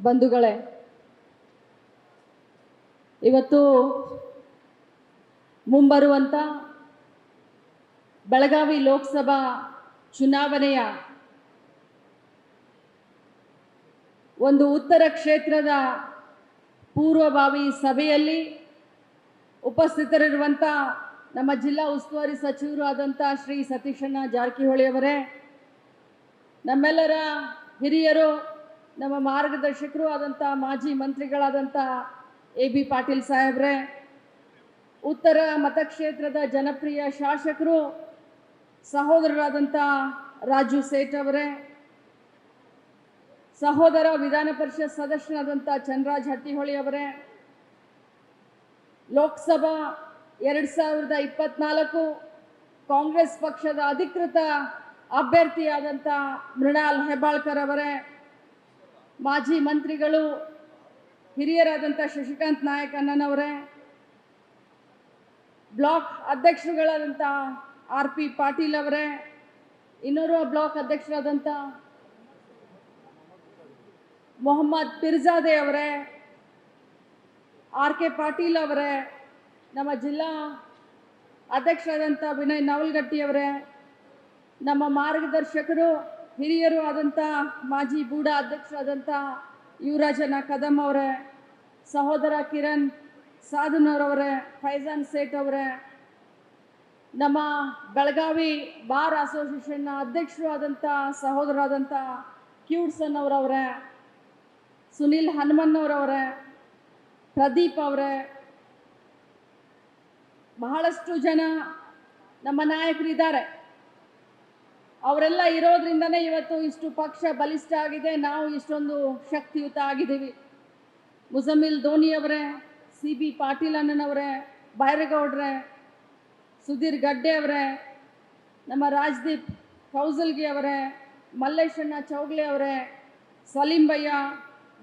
ಬಂಧುಗಳೇ, ಇವತ್ತು ಮುಂಬರುವಂತ ಬೆಳಗಾವಿ ಲೋಕಸಭಾ ಚುನಾವಣೆಯ ಒಂದು ಉತ್ತರ ಕ್ಷೇತ್ರದ ಪೂರ್ವಭಾವಿ ಸಭೆಯಲ್ಲಿ ಉಪಸ್ಥಿತರಿರುವಂಥ ನಮ್ಮ ಜಿಲ್ಲಾ ಉಸ್ತುವಾರಿ ಸಚಿವರು ಆದಂಥ ಶ್ರೀ ಸತೀಶಣ್ಣ ಜಾರಕಿಹೊಳಿ ಅವರೇ, ನಮ್ಮೆಲ್ಲರ ಹಿರಿಯರು, ನಮ್ಮ ಮಾರ್ಗದರ್ಶಕರು ಆದಂಥ ಮಾಜಿ ಮಂತ್ರಿಗಳಾದಂಥ AB ಪಾಟೀಲ್ ಸಾಹೇಬ್ರೆ, ಉತ್ತರ ಮತಕ್ಷೇತ್ರದ ಜನಪ್ರಿಯ ಶಾಸಕರು ಸಹೋದರರಾದಂಥ ರಾಜು ಸೇಠ್ ಅವರೇ, ಸಹೋದರ ವಿಧಾನ ಪರಿಷತ್ ಸದಸ್ಯರಾದಂಥ ಚಂದ್ರರಾಜ್ ಹಟ್ಟಿಹೊಳಿ ಅವರೇ, ಲೋಕಸಭಾ 2024 ಕಾಂಗ್ರೆಸ್ ಪಕ್ಷದ ಅಧಿಕೃತ ಅಭ್ಯರ್ಥಿಯಾದಂಥ ಮೃಣಾಲ್ ಹೆಬ್ಬಾಳ್ಕರ್ ಅವರೇ, ಮಾಜಿ ಮಂತ್ರಿಗಳು ಹಿರಿಯರಾದಂಥ ಶಶಿಕಾಂತ್ ನಾಯಕ್ ಅಣ್ಣನವರೇ, ಬ್ಲಾಕ್ ಅಧ್ಯಕ್ಷರುಗಳಾದಂಥ RP ಪಾಟೀಲ್ ಅವರೇ, ಇನ್ನೋರ್ವ ಬ್ಲಾಕ್ ಅಧ್ಯಕ್ಷರಾದಂಥ ಮೊಹಮ್ಮದ್ ಪಿರ್ಜಾದೆ ಅವರೇ, RK ಪಾಟೀಲ್ ಅವರೇ, ನಮ್ಮ ಜಿಲ್ಲಾ ಅಧ್ಯಕ್ಷರಾದಂಥ ವಿನಯ್ ನವಲ್ಗಟ್ಟಿ ಅವರೇ, ನಮ್ಮ ಮಾರ್ಗದರ್ಶಕರು ಹಿರಿಯರು ಆದಂಥ ಮಾಜಿ ಬೂಡಾ ಅಧ್ಯಕ್ಷರಾದಂಥ ಯುವರಾಜನ ಕದಂ ಅವರೇ, ಸಹೋದರ ಕಿರಣ್ ಸಾಧನವರವರೇ, ಫೈಜಾನ್ ಸೇಠ್ ಅವರೇ, ನಮ್ಮ ಬೆಳಗಾವಿ ಬಾರ್ ಅಸೋಸಿಯೇಷನ್ನ ಅಧ್ಯಕ್ಷರು ಆದಂಥ ಸಹೋದರಾದಂಥ ಕ್ಯೂಡ್ಸನ್ ಅವರವರೇ, ಸುನಿಲ್ ಹನುಮನ್ನವರವರೇ, ಪ್ರದೀಪ್ ಅವರೇ, ಬಹಳಷ್ಟು ಜನ ನಮ್ಮ ನಾಯಕರಿದ್ದಾರೆ. ಅವರೆಲ್ಲ ಇರೋದ್ರಿಂದನೇ ಇವತ್ತು ಇಷ್ಟು ಪಕ್ಷ ಬಲಿಷ್ಠ ಆಗಿದೆ, ನಾವು ಇಷ್ಟೊಂದು ಶಕ್ತಿಯುತ ಆಗಿದ್ದೀವಿ. ಮುಜಮಿಲ್ ಧೋನಿ ಅವರೇ, CB ಪಾಟೀಲ್ ಅಣ್ಣನವರೇ, ಬೈರೇಗೌಡ್ರೆ, ಸುಧೀರ್ ಗಡ್ಡೆ ಅವರೇ, ನಮ್ಮ ರಾಜ್ದೀಪ್ ಕೌಸಲ್ಗಿ ಅವರೇ, ಮಲ್ಲೇಶಣ್ಣ ಚೌಗ್ಲೆ ಅವರೇ, ಸಲೀಂ ಭಯ್ಯ,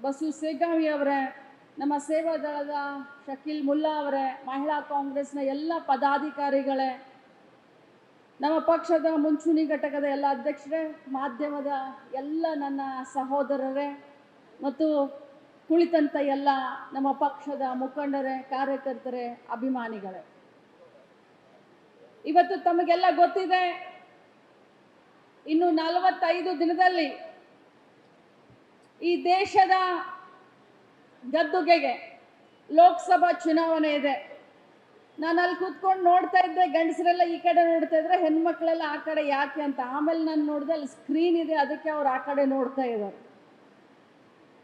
ಬಸು ಸೇಗಾವಿ ಅವರೇ, ನಮ್ಮ ಸೇವಾದಳದ ಶಕೀಲ್ ಮುಲ್ಲಾ ಅವರೇ, ಮಹಿಳಾ ಕಾಂಗ್ರೆಸ್ನ ಎಲ್ಲ ಪದಾಧಿಕಾರಿಗಳೇ, ನಮ್ಮ ಪಕ್ಷದ ಮುಂಚೂಣಿ ಘಟಕದ ಎಲ್ಲ ಅಧ್ಯಕ್ಷರೇ, ಮಾಧ್ಯಮದ ಎಲ್ಲ ನನ್ನ ಸಹೋದರರೇ ಮತ್ತು ಕುಳಿತಂಥ ಎಲ್ಲ ನಮ್ಮ ಪಕ್ಷದ ಮುಖಂಡರೇ, ಕಾರ್ಯಕರ್ತರೇ, ಅಭಿಮಾನಿಗಳೇ, ಇವತ್ತು ತಮಗೆಲ್ಲ ಗೊತ್ತಿದೆ, ಇನ್ನು 45 ದಿನದಲ್ಲಿ ಈ ದೇಶದ ಗದ್ದುಗೆಗೆ ಲೋಕಸಭಾ ಚುನಾವಣೆ ಇದೆ. ನಾನು ಅಲ್ಲಿ ಕೂತ್ಕೊಂಡು ನೋಡ್ತಾ ಇದ್ದೆ, ಗಂಡಸರೆಲ್ಲ ಈ ಕಡೆ ನೋಡ್ತಾ ಇದ್ರೆ, ಹೆಣ್ಮಕ್ಳೆಲ್ಲ ಆ ಕಡೆ ಯಾಕೆ ಅಂತ. ಆಮೇಲೆ ನಾನು ನೋಡಿದೆ ಅಲ್ಲಿ ಸ್ಕ್ರೀನ್ ಇದೆ, ಅದಕ್ಕೆ ಅವ್ರು ಆ ಕಡೆ ನೋಡ್ತಾ ಇದ್ದಾರೆ.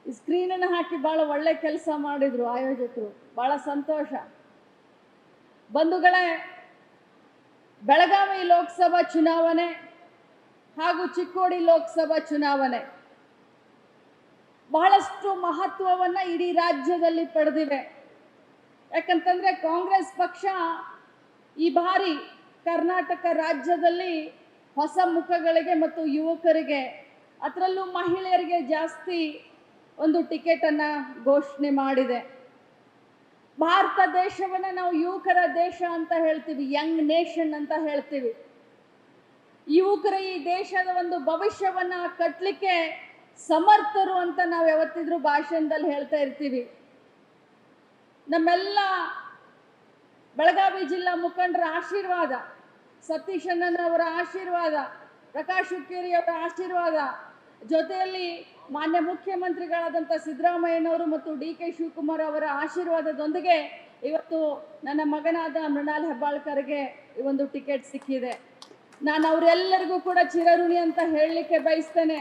ಈ ಸ್ಕ್ರೀನನ್ನು ಹಾಕಿ ಭಾಳ ಒಳ್ಳೆ ಕೆಲಸ ಮಾಡಿದ್ರು ಆಯೋಜಕರು, ಭಾಳ ಸಂತೋಷ. ಬಂಧುಗಳೇ, ಬೆಳಗಾವಿ ಲೋಕಸಭಾ ಚುನಾವಣೆ ಹಾಗೂ ಚಿಕ್ಕೋಡಿ ಲೋಕಸಭಾ ಚುನಾವಣೆ ಬಹಳಷ್ಟು ಮಹತ್ವವನ್ನು ಇಡೀ ರಾಜ್ಯದಲ್ಲಿ ಪಡೆದಿವೆ. ಯಾಕಂತಂದ್ರೆ ಕಾಂಗ್ರೆಸ್ ಪಕ್ಷ ಈ ಬಾರಿ ಕರ್ನಾಟಕ ರಾಜ್ಯದಲ್ಲಿ ಹೊಸ ಮುಖಗಳಿಗೆ ಮತ್ತು ಯುವಕರಿಗೆ, ಅದರಲ್ಲೂ ಮಹಿಳೆಯರಿಗೆ ಜಾಸ್ತಿ ಒಂದು ಟಿಕೆಟನ್ನು ಘೋಷಣೆ ಮಾಡಿದೆ. ಭಾರತ ದೇಶವನ್ನು ನಾವು ಯುವಕರ ದೇಶ ಅಂತ ಹೇಳ್ತೀವಿ, ಯಂಗ್ ನೇಷನ್ ಅಂತ ಹೇಳ್ತೀವಿ. ಯುವಕರ ಈ ದೇಶದ ಒಂದು ಭವಿಷ್ಯವನ್ನು ಕಟ್ಟಲಿಕ್ಕೆ ಸಮರ್ಥರು ಅಂತ ನಾವು ಯಾವತ್ತಿದ್ರೂ ಭಾಷಣದಲ್ಲಿ ಹೇಳ್ತಾ ಇರ್ತೀವಿ. ನಮ್ಮೆಲ್ಲ ಬೆಳಗಾವಿ ಜಿಲ್ಲಾ ಮುಖಂಡರ ಆಶೀರ್ವಾದ, ಸತೀಶ್ ಅಣ್ಣನವರ ಆಶೀರ್ವಾದ, ಪ್ರಕಾಶ್ ಹುಕ್ಕೇರಿ ಅವರ ಆಶೀರ್ವಾದ, ಜೊತೆಯಲ್ಲಿ ಮಾನ್ಯ ಮುಖ್ಯಮಂತ್ರಿಗಳಾದಂಥ ಸಿದ್ದರಾಮಯ್ಯನವರು ಮತ್ತು DK ಶಿವಕುಮಾರ್ ಅವರ ಆಶೀರ್ವಾದದೊಂದಿಗೆ ಇವತ್ತು ನನ್ನ ಮಗನಾದ ಮೃಣಾಲ್ ಹೆಬ್ಬಾಳ್ಕರ್ಗೆ ಈ ಒಂದು ಟಿಕೆಟ್ ಸಿಕ್ಕಿದೆ. ನಾನು ಅವರೆಲ್ಲರಿಗೂ ಕೂಡ ಚಿರಋಣಿ ಅಂತ ಹೇಳಲಿಕ್ಕೆ ಬಯಸ್ತೇನೆ.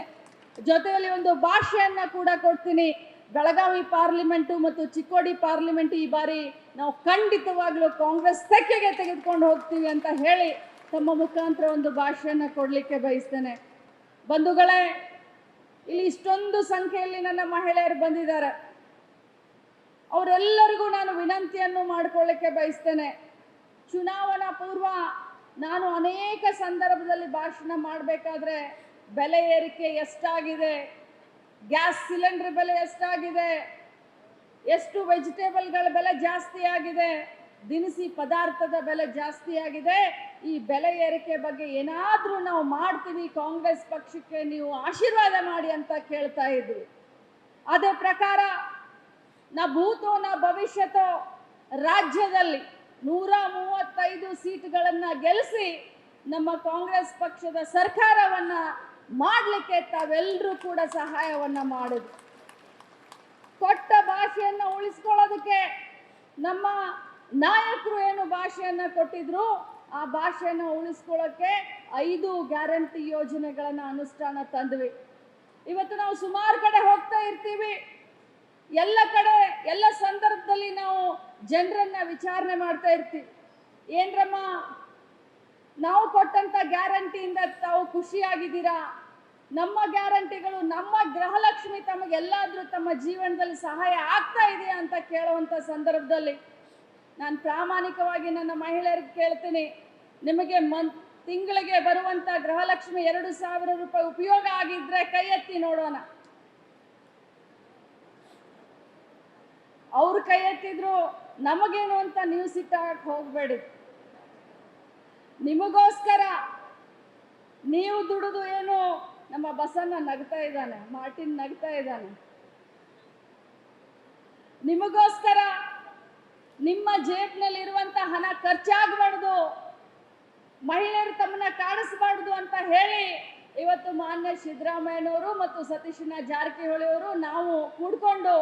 ಜೊತೆಯಲ್ಲಿ ಒಂದು ಭಾಷೆಯನ್ನು ಕೂಡ ಕೊಡ್ತೀನಿ. ಬೆಳಗಾವಿ ಪಾರ್ಲಿಮೆಂಟು ಮತ್ತು ಚಿಕ್ಕೋಡಿ ಪಾರ್ಲಿಮೆಂಟ್ ಈ ಬಾರಿ ನಾವು ಖಂಡಿತವಾಗ್ಲೂ ಕಾಂಗ್ರೆಸ್ ತೆಕ್ಕೆಗೆ ತೆಗೆದುಕೊಂಡು ಹೋಗ್ತೀವಿ ಅಂತ ಹೇಳಿ ತಮ್ಮ ಮುಖಾಂತರ ಒಂದು ಭಾಷೆಯನ್ನು ಕೊಡಲಿಕ್ಕೆ ಬಯಸ್ತೇನೆ. ಬಂಧುಗಳೇ, ಇಲ್ಲಿ ಇಷ್ಟೊಂದು ಸಂಖ್ಯೆಯಲ್ಲಿ ನನ್ನ ಮಹಿಳೆಯರು ಬಂದಿದ್ದಾರೆ. ಅವರೆಲ್ಲರಿಗೂ ನಾನು ವಿನಂತಿಯನ್ನು ಮಾಡಿಕೊಳ್ಳಿಕ್ಕೆ ಬಯಸ್ತೇನೆ. ಚುನಾವಣಾ ಪೂರ್ವ ನಾನು ಅನೇಕ ಸಂದರ್ಭದಲ್ಲಿ ಭಾಷಣ ಮಾಡಬೇಕಾದ್ರೆ ಬೆಲೆ ಏರಿಕೆ ಎಷ್ಟಾಗಿದೆ, ಗ್ಯಾಸ್ ಸಿಲಿಂಡರ್ ಬೆಲೆ ಎಷ್ಟಾಗಿದೆ, ಎಷ್ಟು ವೆಜಿಟೇಬಲ್ಗಳ ಬೆಲೆ ಜಾಸ್ತಿ ಆಗಿದೆ, ದಿನಸಿ ಪದಾರ್ಥದ ಬೆಲೆ ಜಾಸ್ತಿ ಆಗಿದೆ, ಈ ಬೆಲೆ ಏರಿಕೆ ಬಗ್ಗೆ ಏನಾದರೂ ನಾವು ಮಾಡ್ತೀವಿ, ಕಾಂಗ್ರೆಸ್ ಪಕ್ಷಕ್ಕೆ ನೀವು ಆಶೀರ್ವಾದ ಮಾಡಿ ಅಂತ ಕೇಳ್ತಾ ಇದ್ವಿ. ಅದೇ ಪ್ರಕಾರ ನಾ ಭೂತೋ ನಾ ಭವಿಷ್ಯತೋ ರಾಜ್ಯದಲ್ಲಿ 135 ಸೀಟ್ಗಳನ್ನ ಗೆಲ್ಲಿಸಿ ನಮ್ಮ ಕಾಂಗ್ರೆಸ್ ಪಕ್ಷದ ಸರ್ಕಾರವನ್ನ ಮಾಡಲಿಕ್ಕೆ ತಾವೆಲ್ಲರೂ ಕೂಡ ಸಹಾಯವನ್ನ ಮಾಡಿದ್ರು. ಕೊಟ್ಟ ಭಾಷೆಯನ್ನ ಉಳಿಸ್ಕೊಳ್ಳೋದಕ್ಕೆ ನಮ್ಮ ನಾಯಕರು ಏನು ಭಾಷೆಯನ್ನ ಕೊಟ್ಟಿದ್ರು ಆ ಭಾಷೆಯನ್ನ ಉಳಿಸ್ಕೊಳ್ಳೋಕೆ 5 ಗ್ಯಾರಂಟಿ ಯೋಜನೆಗಳನ್ನ ಅನುಷ್ಠಾನ ತಂದ್ವಿ. ಇವತ್ತು ನಾವು ಸುಮಾರು ಕಡೆ ಹೋಗ್ತಾ ಇರ್ತೀವಿ, ಎಲ್ಲ ಕಡೆ ಎಲ್ಲ ಸಂದರ್ಭದಲ್ಲಿ ನಾವು ಜನರನ್ನ ವಿಚಾರಣೆ ಮಾಡ್ತಾ ಇರ್ತೀವಿ. ಏನ್ರಮ್ಮ ನಾವು ಕೊಟ್ಟಂತ ಗ್ಯಾರಂಟಿಯಿಂದ ತಾವು ಖುಷಿಯಾಗಿದ್ದೀರಾ? ನಮ್ಮ ಗ್ಯಾರಂಟಿಗಳು, ನಮ್ಮ ಗೃಹಲಕ್ಷ್ಮಿ ತಮಗೆಲ್ಲಾದ್ರೂ ತಮ್ಮ ಜೀವನದಲ್ಲಿ ಸಹಾಯ ಆಗ್ತಾ ಇದೆಯಾ ಅಂತ ಕೇಳುವಂತ ಸಂದರ್ಭದಲ್ಲಿ ನಾನು ಪ್ರಾಮಾಣಿಕವಾಗಿ ನನ್ನ ಮಹಿಳೆಯರಿಗೆ ಕೇಳ್ತೀನಿ, ನಿಮಗೆ ತಿಂಗಳಿಗೆ ಬರುವಂತ ಗೃಹಲಕ್ಷ್ಮಿ 2,000 ರೂಪಾಯಿ ಉಪಯೋಗ ಆಗಿದ್ರೆ ಕೈ ಎತ್ತಿ ನೋಡೋಣ. ಅವ್ರು ಕೈ ಎತ್ತಿದ್ರು ನಮಗೇನು ಅಂತ ನೀವು ಸಿಟ್ಟಾಗಕ್ಕೆ ಹೋಗ್ಬೇಡಿ. ನಿಮಗೋಸ್ಕರ ನೀವು ದುಡಿದು ಏನು ನಮ್ಮ ಬಸನ್ನ ನಗ್ತಾ ಇದ್ದಾನೆ, ಮಾರ್ಟಿನ್ ನಗ್ತಾ ಇದ್ದಾನೆ. ನಿಮಗೋಸ್ಕರ ನಿಮ್ಮ ಜೇಬ್ನಲ್ಲಿ ಇರುವಂತ ಹಣ ಖರ್ಚಾಗಬಾರ್ದು, ಮಹಿಳೆಯರು ತಮ್ಮನ್ನ ಕಾಡಿಸಬಾರ್ದು ಅಂತ ಹೇಳಿ ಇವತ್ತು ಮಾನ್ಯ ಸಿದ್ದರಾಮಯ್ಯನವರು ಮತ್ತು ಸತೀಶಣ್ಣ ಜಾರಕಿಹೊಳಿ ಅವರು ನಾವು ಕೂಡ್ಕೊಂಡು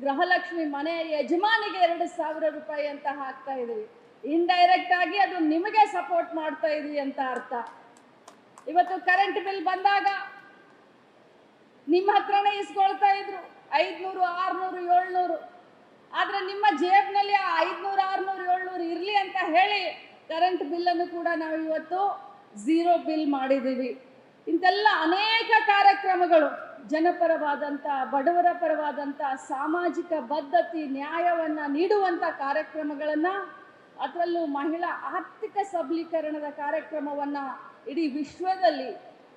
ಗೃಹಲಕ್ಷ್ಮಿ ಮನೆಯ ಯಜಮಾನಿಗೆ 2,000 ರೂಪಾಯಿ ಅಂತ ಹಾಕ್ತಾ ಇದೀವಿ. ಇಂಡೈರೆಕ್ಟ್ ಆಗಿ ಅದು ನಿಮಗೆ ಸಪೋರ್ಟ್ ಮಾಡ್ತಾ ಇದೀವಿ ಅಂತ ಅರ್ಥ. ಇವತ್ತು ಕರೆಂಟ್ ಬಿಲ್ ಬಂದಾಗ ನಿಮ್ಮ ಹತ್ರನೇ ಇಸ್ಕೊಳ್ತಾ ಇದ್ರು 500, 600, 700. ಆದ್ರೆ ನಿಮ್ಮ ಜೇಬ್ನಲ್ಲಿ 500, 600, 700 ಇರ್ಲಿ ಅಂತ ಹೇಳಿ ಕರೆಂಟ್ ಬಿಲ್ಲನ್ನು ಕೂಡ ನಾವು ಇವತ್ತು 0 ಬಿಲ್ ಮಾಡಿದ್ದೀವಿ. ಇಂತೆಲ್ಲ ಅನೇಕ ಕಾರ್ಯಕ್ರಮಗಳು ಜನಪರವಾದಂಥ, ಬಡವರ ಪರವಾದಂಥ, ಸಾಮಾಜಿಕ ಬದ್ಧತೆ ನ್ಯಾಯವನ್ನ ನೀಡುವಂಥ ಕಾರ್ಯಕ್ರಮಗಳನ್ನ, ಅದರಲ್ಲೂ ಮಹಿಳಾ ಆರ್ಥಿಕ ಸಬಲೀಕರಣದ ಕಾರ್ಯಕ್ರಮವನ್ನ ಇಡೀ ವಿಶ್ವದಲ್ಲಿ,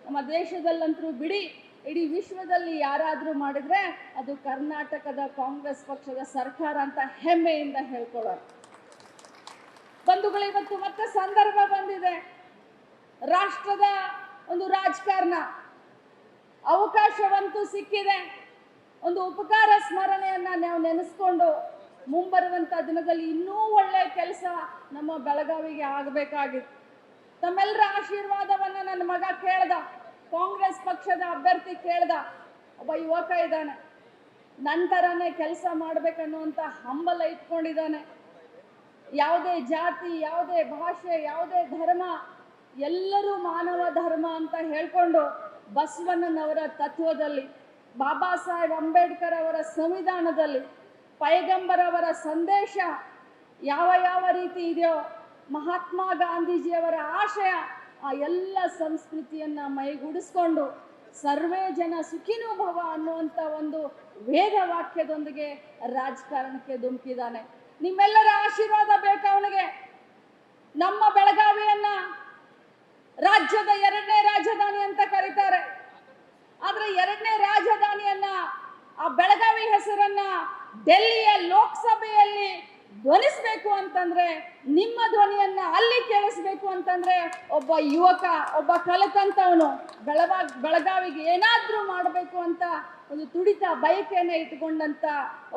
ನಮ್ಮ ದೇಶದಲ್ಲಂತರೂ ಬಿಡಿ, ಇಡೀ ವಿಶ್ವದಲ್ಲಿ ಯಾರಾದರೂ ಮಾಡಿದ್ರೆ ಅದು ಕರ್ನಾಟಕದ ಕಾಂಗ್ರೆಸ್ ಪಕ್ಷದ ಸರ್ಕಾರ ಅಂತ ಹೆಮ್ಮೆಯಿಂದ ಹೇಳ್ಕೊಳ್ಳೋಣ. ಬಂಧುಗಳು, ಇವತ್ತು ಮತ್ತೆ ಸಂದರ್ಭ ಬಂದಿದೆ. ರಾಷ್ಟ್ರದ ಒಂದು ರಾಜಕಾರಣ ಅವಕಾಶವಂತೂ ಸಿಕ್ಕಿದೆ. ಒಂದು ಉಪಕಾರ ಸ್ಮರಣೆಯನ್ನ ನಾವು ನೆನೆಸ್ಕೊಂಡು ಮುಂಬರುವಂತ ದಿನದಲ್ಲಿ ಇನ್ನೂ ಒಳ್ಳೆ ಕೆಲಸ ನಮ್ಮ ಬೆಳಗಾವಿಗೆ ಆಗಬೇಕಾಗಿತ್ತು. ತಮ್ಮೆಲ್ಲರ ಆಶೀರ್ವಾದವನ್ನ ನನ್ನ ಮಗ ಕೇಳ್ದ, ಕಾಂಗ್ರೆಸ್ ಪಕ್ಷದ ಅಭ್ಯರ್ಥಿ ಕೇಳ್ದ. ಒಬ್ಬ ಯುವಕ ಇದ್ದಾನೆ, ನಂತರನೇ ಕೆಲಸ ಮಾಡ್ಬೇಕನ್ನುವಂತ ಹಂಬಲ ಇಟ್ಕೊಂಡಿದ್ದಾನೆ. ಯಾವುದೇ ಜಾತಿ, ಯಾವುದೇ ಭಾಷೆ, ಯಾವುದೇ ಧರ್ಮ, ಎಲ್ಲರೂ ಮಾನವ ಧರ್ಮ ಅಂತ ಹೇಳ್ಕೊಂಡು ಬಸವಣ್ಣನವರ ತತ್ವದಲ್ಲಿ, ಬಾಬಾ ಸಾಹೇಬ್ ಅಂಬೇಡ್ಕರ್ ಅವರ ಸಂವಿಧಾನದಲ್ಲಿ, ಪೈಗಂಬರ್ ಅವರ ಸಂದೇಶ ಯಾವ ರೀತಿ ಇದೆಯೋ, ಮಹಾತ್ಮ ಗಾಂಧೀಜಿಯವರ ಆಶಯ, ಆ ಎಲ್ಲ ಸಂಸ್ಕೃತಿಯನ್ನ ಮೈಗೂಡಿಸ್ಕೊಂಡು ಸರ್ವೇ ಜನ ಸುಖಿನೋ ಭವ ಅನ್ನುವಂಥ ಒಂದು ವೇದ ವಾಕ್ಯದೊಂದಿಗೆ ರಾಜಕಾರಣಕ್ಕೆ ಧುಮುಕಿದ್ದಾನೆ. ನಿಮ್ಮೆಲ್ಲರ ಆಶೀರ್ವಾದ ಬೇಕು ಅವನಿಗೆ. ನಮ್ಮ ಬೆಳಗಾವಿಯನ್ನ ರಾಜ್ಯದ 2ನೇ ರಾಜಧಾನಿ ಅಂತ ಕರೀತಾರೆ. ಆದ್ರೆ 2ನೇ ರಾಜಧಾನಿಯನ್ನ, ಆ ಬೆಳಗಾವಿ ಹೆಸರನ್ನ ಡೆಲ್ಲಿಯ ಲೋಕಸಭೆಯಲ್ಲಿ ಧ್ವನಿಸಬೇಕು ಅಂತಂದ್ರೆ, ನಿಮ್ಮ ಧ್ವನಿಯನ್ನ ಅಲ್ಲಿ ಕೇಳಿಸ್ಬೇಕು ಅಂತಂದ್ರೆ, ಒಬ್ಬ ಯುವಕ, ಒಬ್ಬ ಕಲಿತಂತವನು ಬೆಳಗಾವಿಗೆ ಏನಾದ್ರೂ ಮಾಡಬೇಕು ಅಂತ ಒಂದು ತುಡಿತ ಬಯಕೆಯನ್ನ ಇಟ್ಟುಕೊಂಡಂತ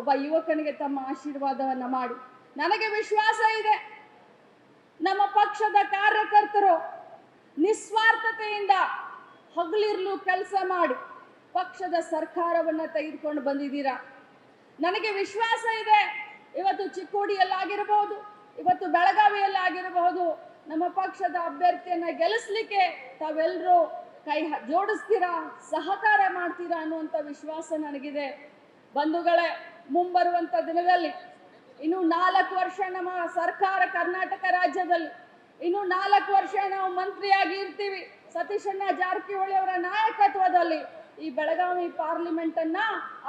ಒಬ್ಬ ಯುವಕನಿಗೆ ತಮ್ಮ ಆಶೀರ್ವಾದವನ್ನ ಮಾಡಿ. ನನಗೆ ವಿಶ್ವಾಸ ಇದೆ, ನಮ್ಮ ಪಕ್ಷದ ಕಾರ್ಯಕರ್ತರು ನಿಸ್ವಾರ್ಥತೆಯಿಂದ ಹಗಲಿರ್ಲು ಕೆಲಸ ಮಾಡಿ ಪಕ್ಷದ ಸರ್ಕಾರವನ್ನ ತೆಗೆದುಕೊಂಡು ಬಂದಿದ್ದೀರಾ. ನನಗೆ ವಿಶ್ವಾಸ ಇದೆ, ಇವತ್ತು ಚಿಕ್ಕೋಡಿಯಲ್ಲಾಗಿರಬಹುದು, ಇವತ್ತು ಬೆಳಗಾವಿಯಲ್ಲಾಗಿರಬಹುದು, ನಮ್ಮ ಪಕ್ಷದ ಅಭ್ಯರ್ಥಿಯನ್ನ ಗೆಲ್ಲಿಸ್ಲಿಕ್ಕೆ ತಾವೆಲ್ಲರೂ ಕೈ ಜೋಡಿಸ್ತೀರಾ, ಸಹಕಾರ ಮಾಡ್ತೀರಾ ಅನ್ನುವಂಥ ವಿಶ್ವಾಸ ನನಗಿದೆ. ಬಂಧುಗಳೇ, ಮುಂಬರುವಂಥ ದಿನದಲ್ಲಿ ಇನ್ನು 4 ವರ್ಷ ನಮ್ಮ ಸರ್ಕಾರ ಕರ್ನಾಟಕ ರಾಜ್ಯದಲ್ಲಿ, ಇನ್ನು 4 ವರ್ಷ ನಾವು ಮಂತ್ರಿಯಾಗಿ ಇರ್ತೀವಿ. ಸತೀಶಣ್ಣ ಜಾರಕಿಹೊಳಿ ಅವರ ನಾಯಕತ್ವದಲ್ಲಿ ಈ ಬೆಳಗಾವಿ ಪಾರ್ಲಿಮೆಂಟ್ ಅನ್ನ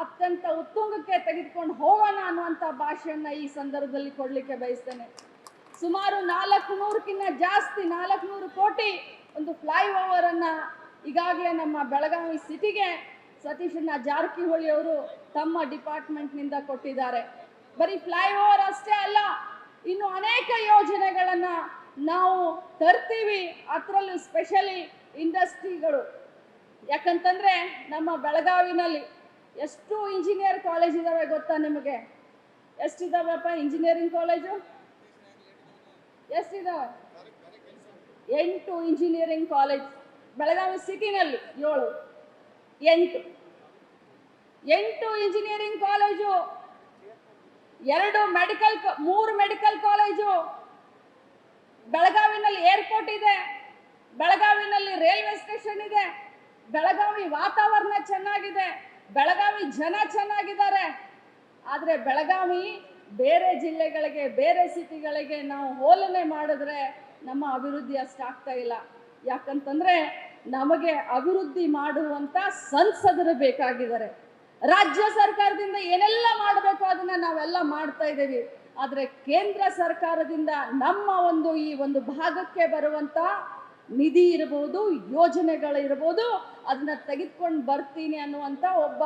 ಅತ್ಯಂತ ಉತ್ತುಂಗಕ್ಕೆ ತೆಗೆದುಕೊಂಡು ಹೋಗೋಣ ಅನ್ನುವಂಥ ಭಾಷೆಯನ್ನ ಈ ಸಂದರ್ಭದಲ್ಲಿ ಕೊಡ್ಲಿಕ್ಕೆ ಬಯಸ್ತೇನೆ. ಸುಮಾರು 400ಕ್ಕಿಂತ ಜಾಸ್ತಿ, 400 ಕೋಟಿ ಒಂದು ಫ್ಲೈಓವರ್ ಅನ್ನ ಈಗಾಗಲೇ ನಮ್ಮ ಬೆಳಗಾವಿ ಸಿಟಿಗೆ ಸತೀಶಣ್ಣ ಜಾರಕಿಹೊಳಿ ಅವರು ತಮ್ಮ ಡಿಪಾರ್ಟ್ಮೆಂಟ್ನಿಂದ ಕೊಟ್ಟಿದ್ದಾರೆ. ಬರೀ ಫ್ಲೈಓವರ್ ಅಷ್ಟೇ ಅಲ್ಲ, ಇನ್ನು ಅನೇಕ ಯೋಜನೆಗಳನ್ನ ನಾವು ತರ್ತೀವಿ. ಅದರಲ್ಲೂ ಸ್ಪೆಷಲಿ ಇಂಡಸ್ಟ್ರಿಗಳು, ಯಾಕಂತಂದ್ರೆ ನಮ್ಮ ಬೆಳಗಾವಿನಲ್ಲಿ ಎಷ್ಟು ಇಂಜಿನಿಯರ್ ಕಾಲೇಜ್ ಇದಾವೆ ಗೊತ್ತಾ ನಿಮಗೆ? ಎಷ್ಟಿದಾವಪ್ಪ ಇಂಜಿನಿಯರಿಂಗ್ ಕಾಲೇಜು? ಎಷ್ಟಿದಾವೆ? 8 ಇಂಜಿನಿಯರಿಂಗ್ ಕಾಲೇಜ್. ಬೆಳಗಾವಿ ಸಿಟಿನಲ್ಲಿ 7, 8 ಇಂಜಿನಿಯರಿಂಗ್ ಕಾಲೇಜು, 3 ಮೆಡಿಕಲ್ ಕಾಲೇಜು. ಬೆಳಗಾವಿನಲ್ಲಿ ಏರ್ಪೋರ್ಟ್ ಇದೆ, ಬೆಳಗಾವಿನಲ್ಲಿ ರೈಲ್ವೆ ಸ್ಟೇಷನ್ ಇದೆ, ಬೆಳಗಾವಿ ವಾತಾವರಣ ಚೆನ್ನಾಗಿದೆ, ಬೆಳಗಾವಿ ಜನ ಚೆನ್ನಾಗಿದ್ದಾರೆ. ಆದರೆ ಬೆಳಗಾವಿ ಬೇರೆ ಜಿಲ್ಲೆಗಳಿಗೆ, ಬೇರೆ ಸಿಟಿಗಳಿಗೆ ನಾವು ಹೋಲನೆ ಮಾಡಿದ್ರೆ ನಮ್ಮ ಅಭಿವೃದ್ಧಿ ಅಷ್ಟಾಗ್ತಾ ಇಲ್ಲ. ಯಾಕಂತಂದ್ರೆ ನಮಗೆ ಅಭಿವೃದ್ಧಿ ಮಾಡುವಂತ ಸಂಸದರು ಬೇಕಾಗಿದ್ದಾರೆ. ರಾಜ್ಯ ಸರ್ಕಾರದಿಂದ ಏನೆಲ್ಲ ಮಾಡಬೇಕು ಅದನ್ನ ನಾವೆಲ್ಲ ಮಾಡ್ತಾ ಇದ್ದೀವಿ. ಆದರೆ ಕೇಂದ್ರ ಸರ್ಕಾರದಿಂದ ನಮ್ಮ ಈ ಒಂದು ಭಾಗಕ್ಕೆ ಬರುವಂತ ನಿಧಿ ಇರಬಹುದು, ಯೋಜನೆಗಳಿರಬಹುದು, ಅದನ್ನ ತೆಗೆದುಕೊಂಡು ಬರ್ತೀನಿ ಅನ್ನುವಂತ ಒಬ್ಬ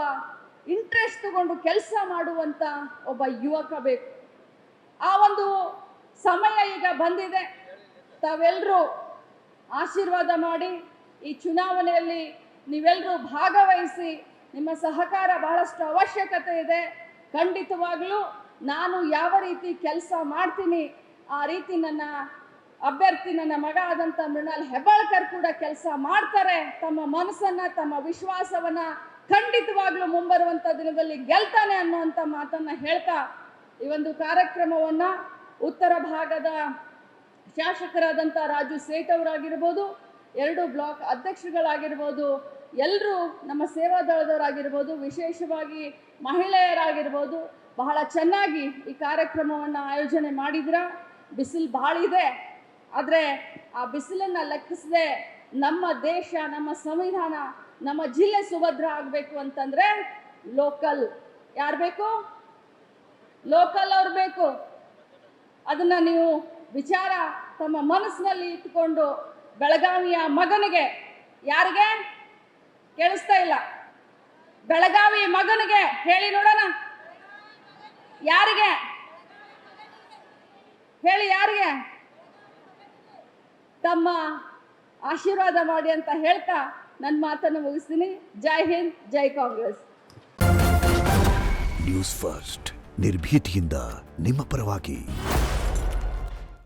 ಇಂಟ್ರೆಸ್ಟ್ ತಗೊಂಡು ಕೆಲಸ ಮಾಡುವಂತ ಒಬ್ಬ ಯುವಕ ಬೇಕು. ಆ ಒಂದು ಸಮಯ ಈಗ ಬಂದಿದೆ. ತಾವೆಲ್ಲರೂ ಆಶೀರ್ವಾದ ಮಾಡಿ ಈ ಚುನಾವಣೆಯಲ್ಲಿ ನೀವೆಲ್ಲರೂ ಭಾಗವಹಿಸಿ. ನಿಮ್ಮ ಸಹಕಾರ ಬಹಳಷ್ಟು ಅವಶ್ಯಕತೆ ಇದೆ. ಖಂಡಿತವಾಗ್ಲೂ ನಾನು ಯಾವ ರೀತಿ ಕೆಲಸ ಮಾಡ್ತೀನಿ ಆ ರೀತಿ ನನ್ನ ಅಭ್ಯರ್ಥಿ, ನನ್ನ ಮಗ ಆದಂತ ಮೃಣಾಲ್ ಹೆಬ್ಬಾಳ್ಕರ್ ಕೂಡ ಕೆಲಸ ಮಾಡ್ತಾರೆ. ತಮ್ಮ ಮನಸ್ಸನ್ನ, ತಮ್ಮ ವಿಶ್ವಾಸವನ್ನ ಖಂಡಿತವಾಗ್ಲೂ ಮುಂಬರುವಂತ ದಿನದಲ್ಲಿ ಗೆಲ್ತಾನೆ ಅನ್ನುವಂತ ಮಾತನ್ನ ಹೇಳ್ತಾ ಈ ಒಂದು ಕಾರ್ಯಕ್ರಮವನ್ನ ಉತ್ತರ ಭಾಗದ ಶಾಸಕರಾದಂಥ ರಾಜು ಸೇಠ್ ಅವರಾಗಿರ್ಬೋದು, 2 ಬ್ಲಾಕ್ ಅಧ್ಯಕ್ಷರುಗಳಾಗಿರ್ಬೋದು, ಎಲ್ಲರೂ ನಮ್ಮ ಸೇವಾದಳದವರಾಗಿರ್ಬೋದು, ವಿಶೇಷವಾಗಿ ಮಹಿಳೆಯರಾಗಿರ್ಬೋದು, ಬಹಳ ಚೆನ್ನಾಗಿ ಈ ಕಾರ್ಯಕ್ರಮವನ್ನು ಆಯೋಜನೆ ಮಾಡಿದ್ರ. ಬಿಸಿಲು ಭಾಳ ಇದೆ, ಆದರೆ ಆ ಬಿಸಿಲನ್ನು ಲೆಕ್ಕಿಸದೆ ನಮ್ಮ ದೇಶ, ನಮ್ಮ ಸಂವಿಧಾನ, ನಮ್ಮ ಜಿಲ್ಲೆ ಸುಭದ್ರ ಆಗಬೇಕು ಅಂತಂದ್ರೆ ಲೋಕಲ್ ಯಾರು ಬೇಕು? ಲೋಕಲ್ ಅವ್ರು ಬೇಕು. ಅದನ್ನ ನೀವು ವಿಚಾರ ತಮ್ಮ ಮನಸ್ಸಿನಲ್ಲಿ ಇಟ್ಟುಕೊಂಡು ಬೆಳಗಾವಿಯ ಮಗನಿಗೆ, ಯಾರಿಗೆ ಕೇಳಿಸ್ತಾ ಇಲ್ಲ, ಬೆಳಗಾವಿ ಮಗನಿಗೆ ಹೇಳಿ ನೋಡೋಣ. ಯಾರಿಗೆ ಹೇಳಿ? ಯಾರಿಗೆ? ತಮ್ಮ ಆಶೀರ್ವಾದ ಮಾಡಿ ಅಂತ ಹೇಳ್ತಾ ನನ್ನ ಮಾತನ್ನು ಮುಗಿಸ್ತೀನಿ. ಜೈ ಹಿಂದ್, ಜೈ ಕಾಂಗ್ರೆಸ್. ನ್ಯೂಸ್ ಫಸ್ಟ್, ನಿರ್ಭೀತಿಯಿಂದ ನಿಮ್ಮ ಪರವಾಗಿ.